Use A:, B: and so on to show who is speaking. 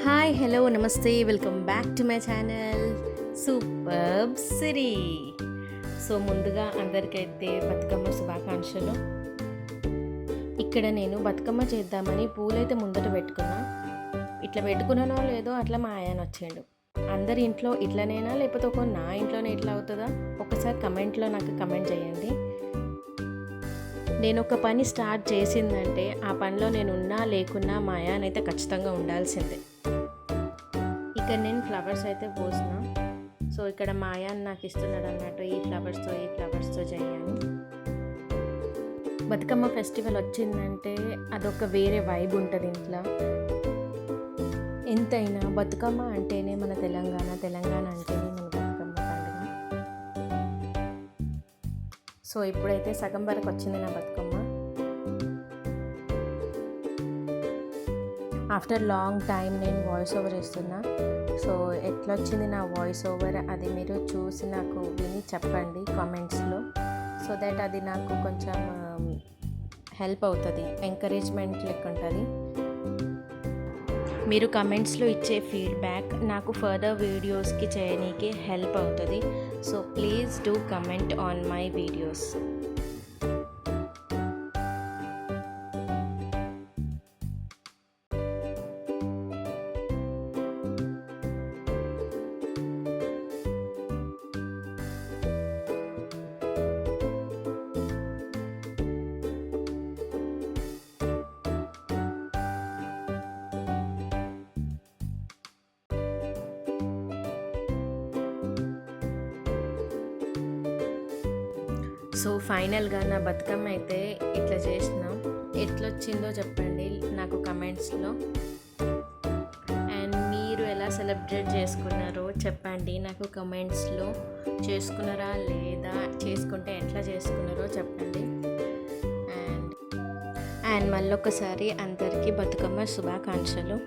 A: Hi hello నమస్తే welcome back to my channel superb Siri. So ముందుగా అందరికైతే బతుకమ్మ శుభాకాంక్షలు. ఇక్కడ నేను బతుకమ్మ చేద్దామని పూలైతే ముందట పెట్టుకున్నా. ఇట్లా పెట్టుకున్నానో లేదో అట్లా మా ఆయన వచ్చాడు. అందరి ఇంట్లో ఇట్లనేనా లేకపోతే ఒక నా ఇంట్లోనే ఇట్లా అవుతుందా? ఒకసారి కమెంట్లో నాకు కమెంట్ చేయండి. నేను ఒక పని స్టార్ట్ చేసిందంటే ఆ పనిలో నేను ఉన్నా లేకున్నా మా ఆయనైతే ఖచ్చితంగా ఉండాల్సిందే. ఇక్కడ నేను ఫ్లవర్స్ అయితే పోసిన. సో ఇక్కడ మా ఆయన నాకు ఇస్తున్నాడు అన్నట్టు ఈ ఫ్లవర్స్తో చేయాలి. బతుకమ్మ ఫెస్టివల్ వచ్చిందంటే అదొక వేరే వైబ్ ఉంటుంది ఇంట్లో. ఎంతైనా బతుకమ్మ అంటేనే మన తెలంగాణ అంటేనే మన బతుకమ్మ పండుగ. సో ఇప్పుడైతే సగం వరకు వచ్చింది నా బతుకమ్మ. ఆఫ్టర్ లాంగ్ టైం నేను వాయిస్ ఓవర్ ఇస్తున్నా. సో ఎట్లా వచ్చింది నా వాయిస్ ఓవర్ అది మీరు చూసి నాకు విని చెప్పండి కామెంట్స్లో. సో దట్ అది నాకు కొంచెం హెల్ప్ అవుతుంది, ఎంకరేజ్మెంట్ లెక్క ఉంటుంది. మీరు కమెంట్స్లో ఇచ్చే ఫీడ్బ్యాక్ నాకు ఫర్దర్ వీడియోస్కి చేయడానికి హెల్ప్ అవుతుంది. So please do comment on my videos. So ఫైనల్గా నా బతుకమ్మ అయితే ఇట్లా చేసినా. ఎట్లొచ్చిందో చెప్పండి నాకు కమెంట్స్లో. అండ్ మీరు ఎలా సెలబ్రేట్ చేసుకున్నారో చెప్పండి నాకు కమెంట్స్లో. చేసుకున్నారా లేదా, చేసుకుంటే ఎట్లా చేసుకున్నారో చెప్పండి. అండ్ మళ్ళొకసారి అందరికీ బతుకమ్మ శుభాకాంక్షలు.